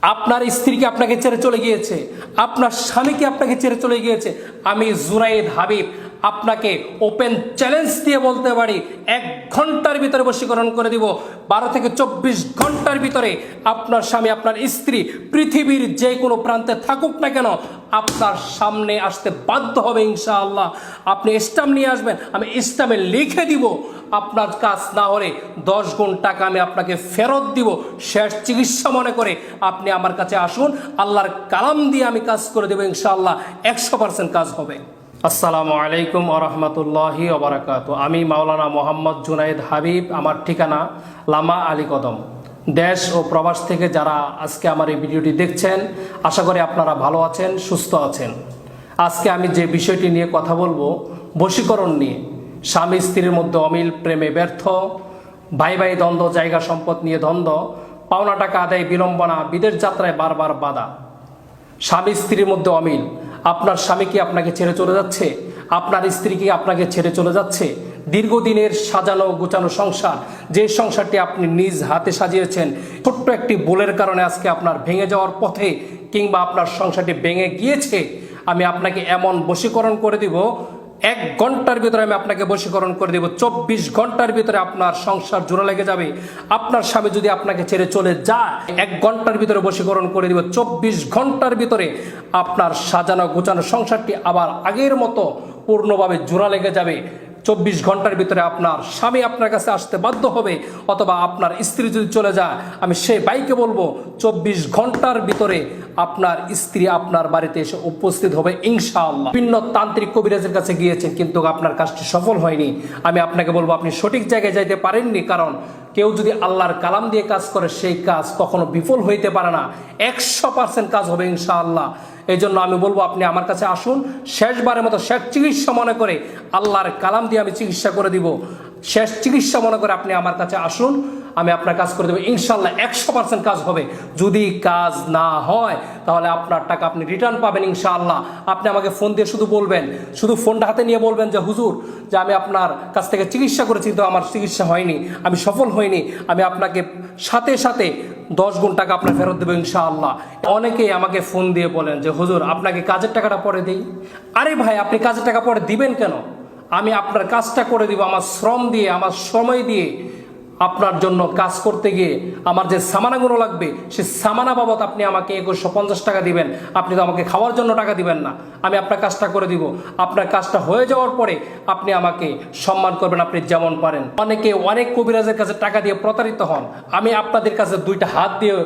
আপনার স্ত্রীকে আপনাকে ছেড়ে চলে গিয়েছে, আপনার স্বামীকে আপনাকে ছেড়ে চলে গিয়েছে, আমি জুনায়েদ হাবিব আপনাকে ওপেন চ্যালেঞ্জ দিয়ে বলতে পারি 1 ঘন্টার ভিতরে বশীকরণ করে দিব। 12 থেকে 24 ঘন্টার ভিতরে আপনার স্বামী, আপনার স্ত্রী পৃথিবীর যে কোনো প্রান্তে থাকুক না কেন আপনার সামনে আসতে বাধ্য হবে ইনশাআল্লাহ। আপনি স্ট্যাম্প নিয়ে আসবেন, আমি স্ট্যাম্পে লিখে দিব। আপনার কাজ না হলে 10 গুণ টাকা আমি আপনাকে ফেরত দিব। শেষ চিকিৎসা মনে করে আপনি আমার কাছে আসুন, আল্লাহর কালাম দিয়ে আমি কাজ করে দেবো ইনশাআল্লাহ। 100% কাজ হবে। আসসালামু আলাইকুম ওয়া রাহমাতুল্লাহি ওয়া বারাকাতুহু। আমি মাওলানা মোহাম্মদ জুনায়েদ হাবিব। আমার ঠিকানা লামা আলী কদম। দেশ ও প্রবাস থেকে যারা আজকে আমার এই ভিডিওটি দেখছেন, আশা করি আপনারা ভালো আছেন, সুস্থ আছেন। আজকে আমি যে বিষয়টি নিয়ে কথা বলবো, বশীকরণ নিয়ে। স্বামী স্ত্রীর মধ্যে অমিল, প্রেমে ব্যর্থ, ভাই ভাই দ্বন্দ্ব, জায়গা সম্পদ নিয়ে দ্বন্দ্ব, পাওনা টাকা আদায় বিড়ম্বনা, বিদেশ যাত্রায় বারবার বাধা। স্বামী স্ত্রীর মধ্যে অমিল, আপনার স্বামী কি আপনাকে ছেড়ে চলে যাচ্ছে, আপনার স্ত্রী কি আপনাকে ছেড়ে চলে যাচ্ছে। দীর্ঘদিনের সাজানো গোছানো সংসার, যে সংসারটি আপনি নিজ হাতে সাজিয়েছেন, ছোট্ট একটি ভুলের কারণে আজকে আপনার ভেঙে যাওয়ার পথে, কিংবা আপনার সংসারটি ভেঙে গিয়েছে, আমি আপনাকে এমন বশীকরণ করে দিব। 1 ঘন্টার ভিতরে আমি আপনাকে বশীকরণ করে দেব। 24 ঘন্টার ভিতরে আপনার সংসার জোড়া লেগে যাবে। আপনার স্বামী যদি আপনাকে ছেড়ে চলে যায়, 1 ঘন্টার ভিতরে বশীকরণ করে দেব। 24 ঘন্টার ভিতরে আপনার সাজানো গোছানো সংসারটি আবার আগের মতো পূর্ণভাবে জোড়া লেগে যাবে। 24 ঘন্টার ভিতরে আপনার স্বামী আপনার কাছে আসতে বাধ্য হবে, অথবা আপনার স্ত্রী যদি চলে যায়, আমি সেই ভাইকে বলবো 24 ঘন্টার ভিতরে আপনার স্ত্রী আপনার বাড়িতে এসে উপস্থিত হবে ইনশাআল্লাহ। বিভিন্ন তান্ত্রিক কবিরাজের কাছে গিয়েছেন, কিন্তু আপনার কাজটি সফল হয়নি। আমি আপনাকে বলবো আপনি সঠিক জায়গায় যাইতে পারেননি, কারণ কেউ যদি আল্লাহর কালাম দিয়ে কাজ করে সেই কাজ কখনো বিফল হইতে পারে না। 100% কাজ হবে ইনশাআল্লাহ। এই জন্য আমি বলবো আপনি আমার কাছে আসুন, শেষবারের মতো শেষ চিকিৎসা মনে করে আল্লাহর কালাম দিয়ে আমি চিকিৎসা করে দিব। শেষ চিকিৎসা মনে করে আপনি আমার কাছে আসুন, আমি আপনার কাজ করে দেবো ইনশাআল্লাহ। 100% কাজ হবে। যদি কাজ না হয় তাহলে আপনার টাকা আপনি রিটার্ন পাবেন ইনশাআল্লাহ। আপনি আমাকে ফোন দিয়ে শুধু বলবেন, শুধু ফোনটা হাতে নিয়ে বলবেন যে হুজুর, যে আমি আপনার কাছ থেকে চিকিৎসা করেছি, কিন্তু আমার চিকিৎসা হয়নি, আমি সফল হইনি, আমি আপনাকে সাথে সাথে 10 গুণ টাকা আপনার ফেরত দেবো ইনশাআল্লাহ। অনেকেই আমাকে ফোন দিয়ে বলেন যে হুজুর, আপনাকে কাজের টাকাটা পরে দিই। আরে ভাই, আপনি কাজের টাকা পরে দিবেন কেন? আমি আপনার কাজটা করে দিব, আমার শ্রম দিয়ে, আমার সময় দিয়ে। আপনার জন্য কাজ করতে গিয়ে আমার যে সামানাগুলো লাগবে, সে সামানা বাবদ আপনি আমাকে 2150 টাকা দিবেন। আপনি তো আমাকে খাওয়ার জন্য টাকা দিবেন না। আমি আপনার কাজটা করে দিব। আপনার কাজটা হয়ে যাওয়ার পরে আপনি আমাকে সম্মান করবেন, আপনি যেমন পারেন। অনেকে অনেক কবিরাজের কাছে টাকা দিয়ে প্রতারিত হন। আমি আপনাদের কাছে 2টা হাত দিয়ে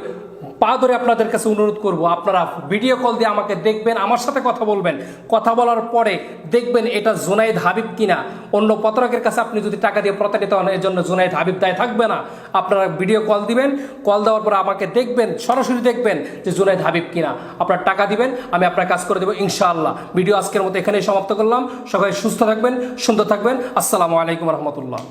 পা ধরে আপনাদের কাছে অনুরোধ করব, আপনারা ভিডিও কল দিয়ে আমাকে দেখবেন, আমার সাথে কথা বলবেন। কথা বলার পরে দেখবেন এটা জুনায়েদ হাবিব কিনা। অন্য প্রতারকের কাছে আপনি যদি টাকা দিয়ে প্রতারিত হন, এর জন্য জুনায়েদ হাবিব দায় থাকবে না। আপনারা ভিডিও কল দিবেন, কল দেওয়ার পরে আমাকে দেখবেন, সরাসরি দেখবেন যে জুনায়েদ হাবিব কিনা। আপনার টাকা দিবেন, আমি আপনার কাজ করে দেবো ইনশাআল্লাহ। ভিডিও আজকের মতো এখানেই সমাপ্ত করলাম। সবাই সুস্থ থাকবেন, সুন্দর থাকবেন। আসসালামু আলাইকুম রহমতুল্লাহ।